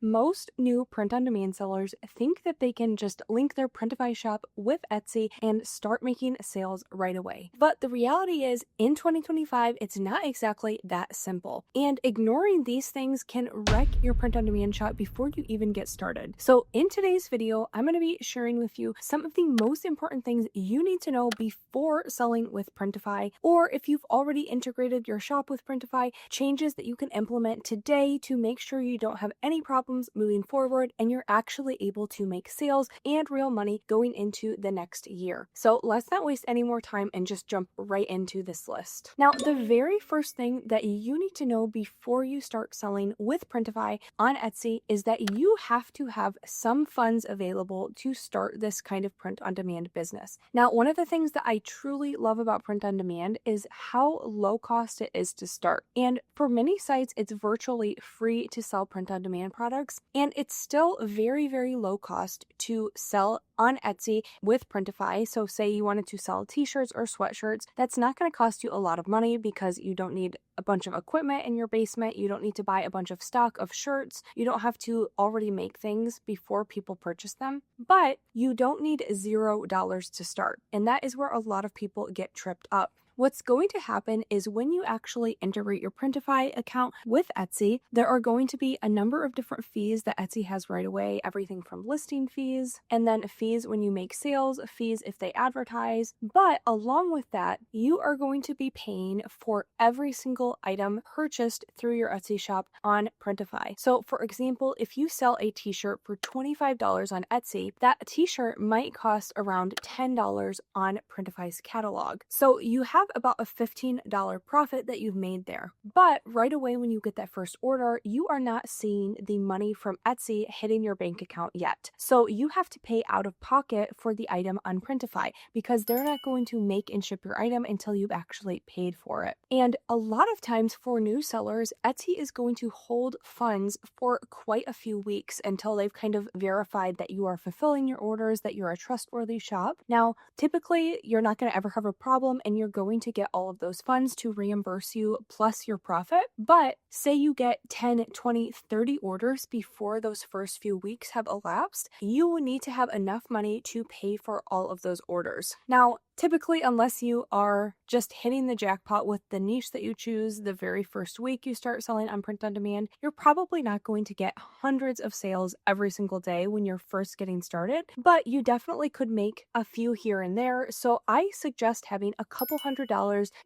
Most new print-on-demand sellers think that they can just link their Printify shop with Etsy and start making sales right away. But the reality is, in 2025, it's not exactly that simple. And ignoring these things can wreck your print-on-demand shop before you even get started. So in today's video, I'm going to be sharing with you some of the most important things you need to know before selling with Printify, or if you've already integrated your shop with Printify, changes that you can implement today to make sure you don't have any problems moving forward and you're actually able to make sales and real money going into the next year. So let's not waste any more time and just jump right into this list. Now, the very first thing that you need to know before you start selling with Printify on Etsy is that you have to have some funds available to start this kind of print-on-demand business. Now, one of the things that I truly love about print-on-demand is how low cost it is to start. And for many sites, it's virtually free to sell print-on-demand products, and it's still very, very low cost to sell on Etsy with Printify. So say you wanted to sell t-shirts or sweatshirts, that's not going to cost you a lot of money because you don't need a bunch of equipment in your basement. You don't need to buy a bunch of stock of shirts. You don't have to already make things before people purchase them, but you don't need $0 to start. And that is where a lot of people get tripped up. What's going to happen is when you actually integrate your Printify account with Etsy, there are going to be a number of different fees that Etsy has right away, everything from listing fees, and then fees when you make sales, fees if they advertise. But along with that, you are going to be paying for every single item purchased through your Etsy shop on Printify. So for example, if you sell a t-shirt for $25 on Etsy, that t-shirt might cost around $10 on Printify's catalog. So you have about a $15 profit that you've made there. But right away when you get that first order, you are not seeing the money from Etsy hitting your bank account yet. So you have to pay out of pocket for the item on Printify because they're not going to make and ship your item until you've actually paid for it. And a lot of times for new sellers, Etsy is going to hold funds for quite a few weeks until they've kind of verified that you are fulfilling your orders, that you're a trustworthy shop. Now, typically you're not going to ever have a problem and you're going to get all of those funds to reimburse you plus your profit. But say you get 10, 20, 30 orders before those first few weeks have elapsed, you will need to have enough money to pay for all of those orders. Now, typically, unless you are just hitting the jackpot with the niche that you choose the very first week you start selling on print on demand, you're probably not going to get hundreds of sales every single day when you're first getting started, but you definitely could make a few here and there. So I suggest having a couple $100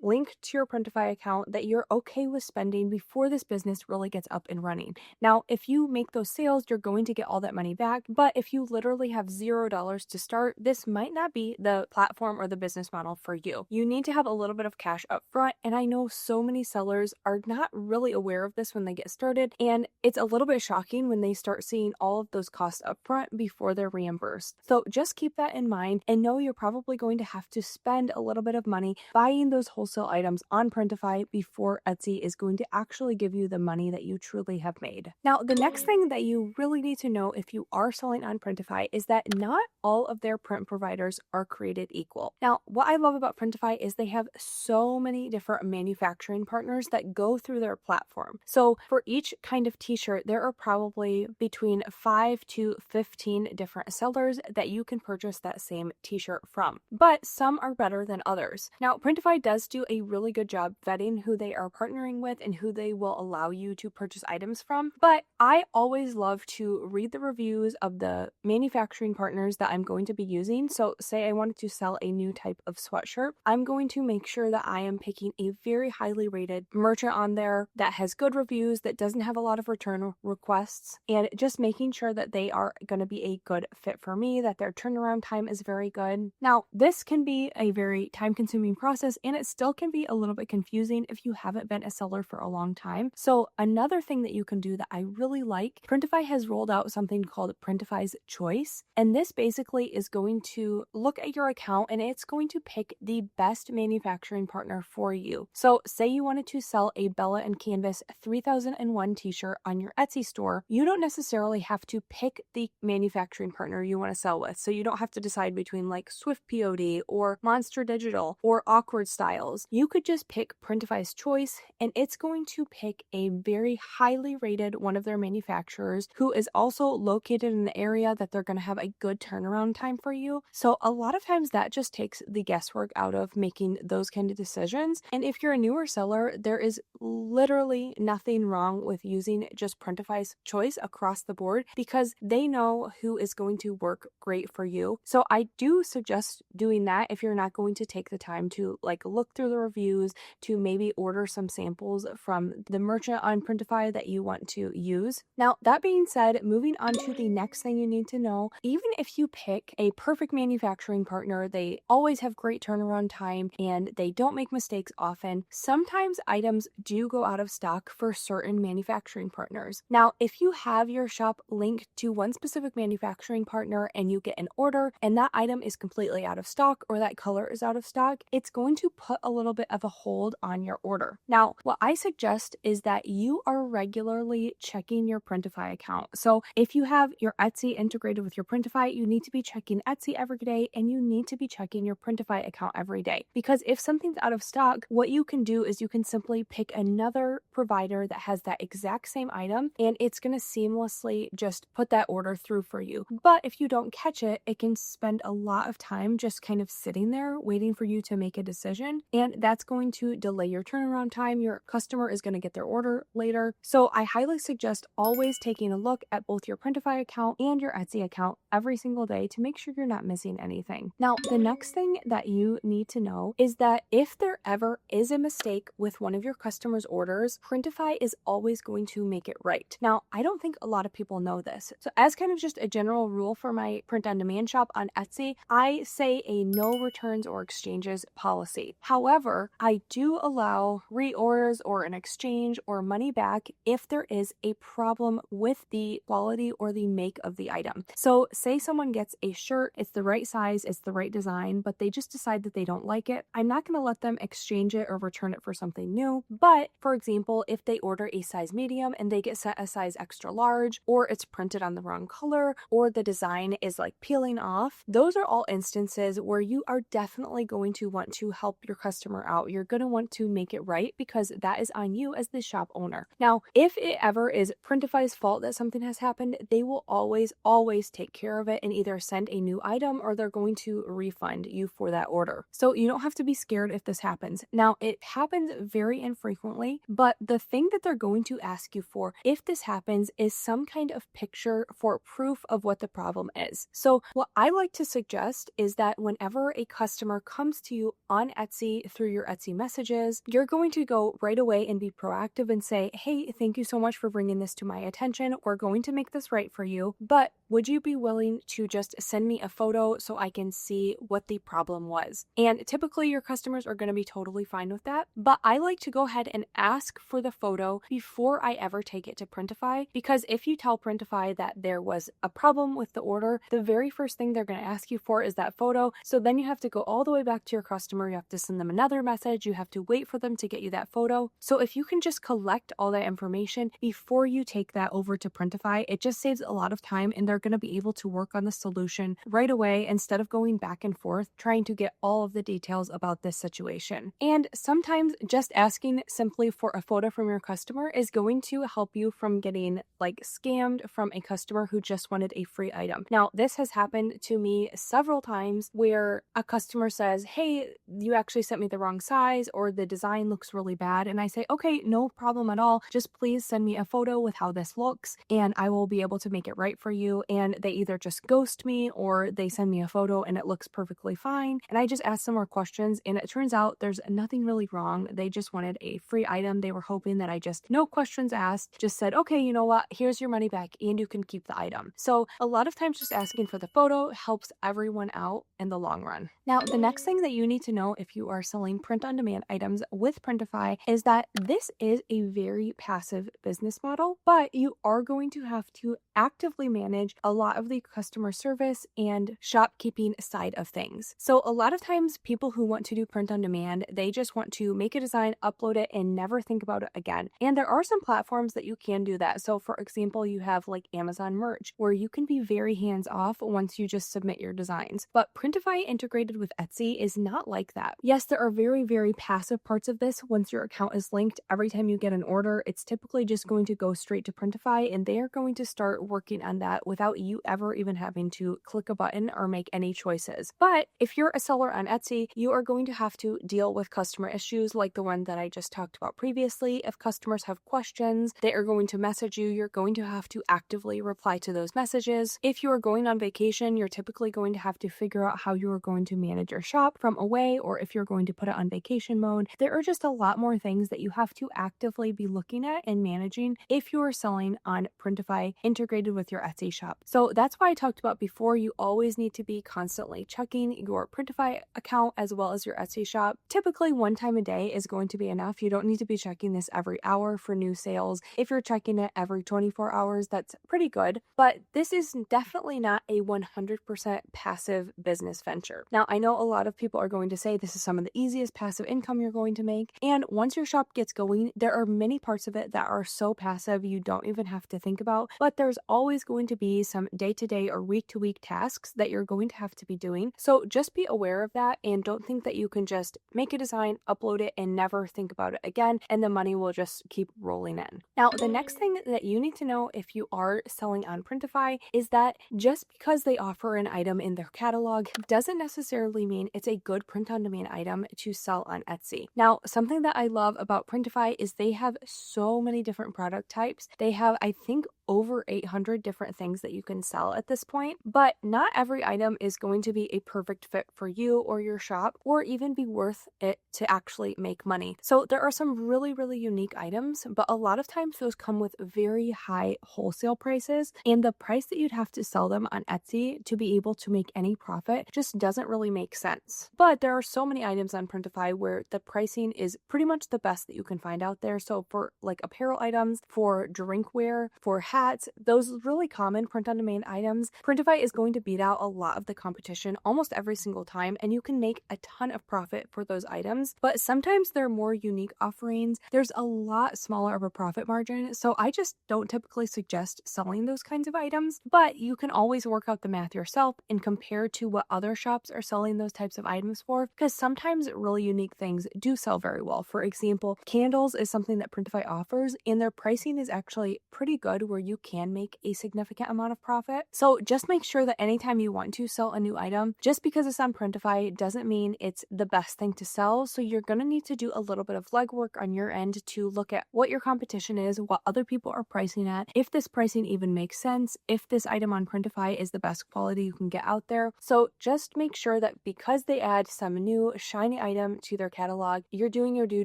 linked to your Printify account that you're okay with spending before this business really gets up and running. Now, if you make those sales, you're going to get all that money back, but if you literally have $0 to start, this might not be the platform or the business model for you. You need to have a little bit of cash up front, and I know so many sellers are not really aware of this when they get started, and it's a little bit shocking when they start seeing all of those costs up front before they're reimbursed. So just keep that in mind and know you're probably going to have to spend a little bit of money buying those wholesale items on Printify before Etsy is going to actually give you the money that you truly have made. Now, the next thing that you really need to know if you are selling on Printify is that not all of their print providers are created equal. Now, what I love about Printify is they have so many different manufacturing partners that go through their platform. So for each kind of t-shirt, there are probably between 5 to 15 different sellers that you can purchase that same t-shirt from, but some are better than others. Now, Printify does do a really good job vetting who they are partnering with and who they will allow you to purchase items from, but I always love to read the reviews of the manufacturing partners that I'm going to be using. So say I wanted to sell a new type of sweatshirt, I'm going to make sure that I am picking a very highly rated merchant on there that has good reviews, that doesn't have a lot of return requests, and just making sure that they are going to be a good fit for me, that their turnaround time is very good. Now, this can be a very time-consuming process, and it still can be a little bit confusing if you haven't been a seller for a long time. So another thing that you can do that I really like, Printify has rolled out something called Printify's Choice, and this basically is going to look at your account and it's going to pick the best manufacturing partner for you. So say you wanted to sell a Bella and Canvas 3001 t-shirt on your Etsy store, you don't necessarily have to pick the manufacturing partner you want to sell with. So you don't have to decide between like Swift POD or Monster Digital or Awkward Styles. You could just pick Printify's choice, and it's going to pick a very highly rated one of their manufacturers who is also located in an area that they're going to have a good turnaround time for you. So a lot of times that just takes the guesswork out of making those kind of decisions. And if you're a newer seller, there is literally nothing wrong with using just Printify's choice across the board because they know who is going to work great for you. So I do suggest doing that if you're not going to take the time to like look through the reviews, to maybe order some samples from the merchant on Printify that you want to use. Now, that being said, moving on to the next thing you need to know, even if you pick a perfect manufacturing partner, they always have great turnaround time and they don't make mistakes often. Sometimes items do go out of stock for certain manufacturing partners. Now, if you have your shop linked to one specific manufacturing partner and you get an order and that item is completely out of stock or that color is out of stock, it's going to put a little bit of a hold on your order. Now, what I suggest is that you are regularly checking your Printify account. So if you have your Etsy integrated with your Printify, you need to be checking Etsy every day and you need to be checking your Printify account every day. Because if something's out of stock, what you can do is you can simply pick another provider that has that exact same item and it's going to seamlessly just put that order through for you. But if you don't catch it, it can spend a lot of time just kind of sitting there waiting for you to make a decision. And that's going to delay your turnaround time. Your customer is going to get their order later. So I highly suggest always taking a look at both your Printify account and your Etsy account every single day to make sure you're not missing anything. Now, the next thing that you need to know is that if there ever is a mistake with one of your customers' orders, Printify is always going to make it right. Now, I don't think a lot of people know this. So as kind of just a general rule for my print on demand shop on Etsy, I say a no returns or exchanges policy. However, I do allow reorders or an exchange or money back if there is a problem with the quality or the make of the item. So say someone gets a shirt, it's the right size, it's the right design, but they just decide that they don't like it. I'm not going to let them exchange it or return it for something new. But for example, if they order a size medium and they get sent a size extra large, or it's printed on the wrong color, or the design is like peeling off, those are all instances where you are definitely going to want to help your customer out. You're going to want to make it right because that is on you as the shop owner. Now, if it ever is Printify's fault that something has happened, they will always take care of it and either send a new item or they're going to refund you for that order. So you don't have to be scared if this happens. Now, it happens very infrequently, but the thing that they're going to ask you for if this happens is some kind of picture for proof of what the problem is. So what I like to suggest is that whenever a customer comes to you on Etsy through your Etsy messages, you're going to go right away and be proactive and say, hey, thank you so much for bringing this to my attention. We're going to make this right for you, but would you be willing to just send me a photo so I can see what the problem was? And typically your customers are going to be totally fine with that, but I like to go ahead and ask for the photo before I ever take it to Printify, because if you tell Printify that there was a problem with the order, the very first thing they're going to ask you for is that photo. So then you have to go all the way back to your customer. You have to send them another message. You have to wait for them to get you that photo. So if you can just collect all that information before you take that over to Printify, it just saves a lot of time and they're going to be able to work on the solution right away instead of going back and forth trying to get all of the details about this situation. And sometimes just asking simply for a photo from your customer is going to help you from getting like scammed from a customer who just wanted a free item. Now, this has happened to me several times where a customer says, hey, you actually sent me the wrong size or the design looks really bad. And I say, okay, no problem at all. Just please send me a photo with how this looks and I will be able to make it right for you. And they either just ghost me or they send me a photo and it looks perfectly fine. And I just ask some more questions and it turns out there's nothing really wrong. They just wanted a free item. They were hoping that I just, no questions asked, just said, okay, you know what, here's your money back and you can keep the item. So a lot of times just asking for the photo helps everyone out in the long run. Now, the next thing that you need to know if you are selling print-on-demand items with Printify is that this is a very passive business model, but you are going to have to actively manage a lot of the customer service and shopkeeping side of things. So a lot of times people who want to do print on demand, they just want to make a design, upload it, and never think about it again. And there are some platforms that you can do that. So for example, you have like Amazon Merch, where you can be very hands off once you just submit your designs. But Printify integrated with Etsy is not like that. Yes, there are very, very passive parts of this. Once your account is linked, every time you get an order, it's typically just going to go straight to Printify, and they are going to start working on that without you ever even having to click a button or make any choices. But if you're a seller on Etsy, you are going to have to deal with customer issues like the one that I just talked about previously. If customers have questions, they are going to message you. You're going to have to actively reply to those messages. If you are going on vacation, you're typically going to have to figure out how you are going to manage your shop from away, or if you're going to put it on vacation mode. There are just a lot more things that you have to actively be looking at and managing if you are selling on Printify integrated with your Etsy shop. So that's why I talked about before, you always need to be constantly checking your Printify account as well as your Etsy shop. Typically one time a day is going to be enough. You don't need to be checking this every hour for new sales. If you're checking it every 24 hours, that's pretty good. But this is definitely not a 100% passive business venture. Now, I know a lot of people are going to say this is some of the easiest passive income you're going to make. And once your shop gets going, there are many parts of it that are so passive you don't even have to think about. But there's always going to be some day-to-day or week-to-week tasks that you're going to have to be doing. So just be aware of that and don't think that you can just make a design, upload it, and never think about it again, and the money will just keep rolling in. Now, the next thing that you need to know if you are selling on Printify is that just because they offer an item in their catalog doesn't necessarily mean it's a good print-on-demand item to sell on Etsy. Now, something that I love about Printify is they have so many different product types. They have, I think, over 800 different things that you can sell at this point, but not every item is going to be a perfect fit for you or your shop, or even be worth it to actually make money. So there are some really, really unique items, but a lot of times those come with very high wholesale prices, and the price that you'd have to sell them on Etsy to be able to make any profit just doesn't really make sense. But there are so many items on Printify where the pricing is pretty much the best that you can find out there. So for like apparel items, for drinkware, for hats, those really common print-on-demand items, Printify is going to beat out a lot of the competition almost every single time, and you can make a ton of profit for those items. But sometimes they're more unique offerings. There's a lot smaller of a profit margin, so I just don't typically suggest selling those kinds of items, but you can always work out the math yourself and compare to what other shops are selling those types of items for, because sometimes really unique things do sell very well. For example, candles is something that Printify offers, and their pricing is actually pretty good where you can make a significant amount of profit. So just make sure that anytime you want to sell a new item, just because it's on Printify doesn't mean it's the best thing to sell. So you're going to need to do a little bit of legwork on your end to look at what your competition is, what other people are pricing at, if this pricing even makes sense, if this item on Printify is the best quality you can get out there. So just make sure that because they add some new shiny item to their catalog, you're doing your due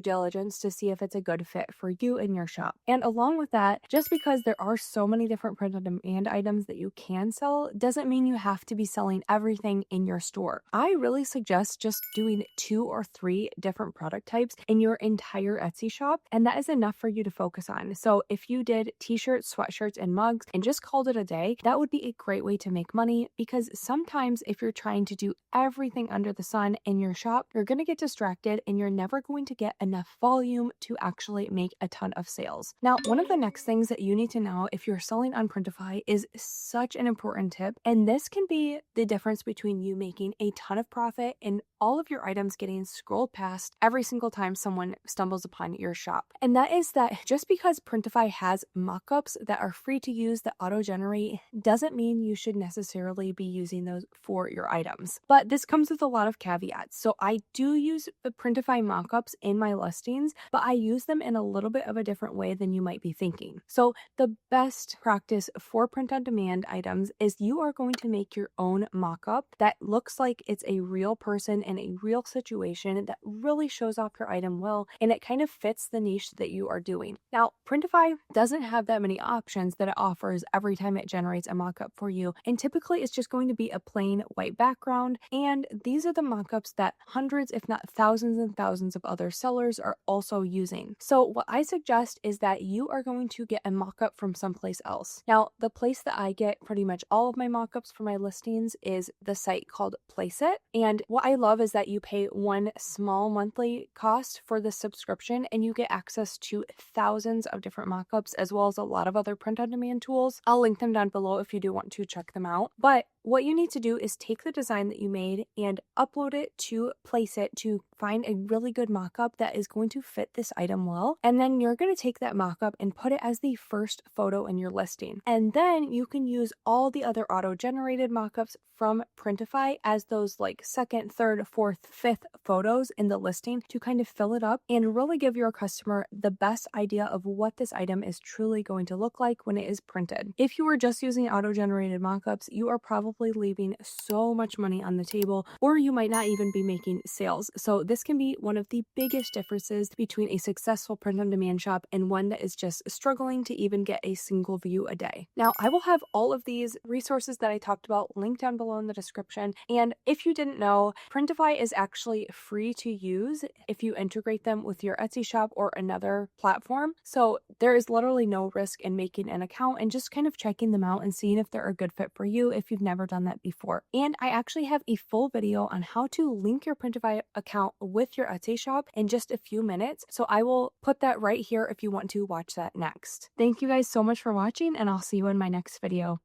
diligence to see if it's a good fit for you and your shop. And along with that, just because there are so many different print-on-demand items that you can sell doesn't mean you have to be selling everything in your store. I really suggest just doing 2 or 3 different product types in your entire Etsy shop, and that is enough for you to focus on. So if you did t-shirts, sweatshirts, and mugs and just called it a day, that would be a great way to make money, because sometimes if you're trying to do everything under the sun in your shop, you're going to get distracted and you're never going to get enough volume to actually make a ton of sales. Now, one of the next things that you need to know if you're selling on Printify is such an important tip, and this can be the difference between you making a ton of profit and all of your items getting scrolled past every single time someone stumbles upon your shop. And that is that just because Printify has mockups that are free to use that auto-generate doesn't mean you should necessarily be using those for your items. But this comes with a lot of caveats. So I do use the Printify mockups in my listings, but I use them in a little bit of a different way than you might be thinking. So the best practice for print-on-demand items is you are going to make your own mockup that looks like it's a real person in a real situation that really shows off your item well, and it kind of fits the niche that you are doing. Now, Printify doesn't have that many options that it offers every time it generates a mockup for you, and typically it's just going to be a plain white background, and these are the mockups that hundreds, if not thousands and thousands of other sellers are also using. So what I suggest is that you are going to get a mockup from someplace else. Now, the place that I get pretty much all of my mockups for my listings is the site called Placeit, and what I love is that you pay one small monthly cost for the subscription and you get access to thousands of different mockups as well as a lot of other print-on-demand tools. I'll link them down below if you do want to check them out. But what you need to do is take the design that you made and upload it to Placeit to find a really good mockup that is going to fit this item well. And then you're going to take that mockup and put it as the first photo in your listing. And then you can use all the other auto-generated mockups from Printify as those like second, third, fourth, fifth photos in the listing to kind of fill it up and really give your customer the best idea of what this item is truly going to look like when it is printed. If you are just using auto-generated mockups, you are probably leaving so much money on the table, or you might not even be making sales. So this can be one of the biggest differences between a successful print-on-demand shop and one that is just struggling to even get a single view a day. Now, I will have all of these resources that I talked about linked down below in the description. And if you didn't know, Printify is actually free to use if you integrate them with your Etsy shop or another platform. So there is literally no risk in making an account and just kind of checking them out and seeing if they're a good fit for you if you've never done that before. And I actually have a full video on how to link your Printify account with your Etsy shop in just a few minutes. So I will put that right here if you want to watch that next. Thank you guys so much for watching, and I'll see you in my next video.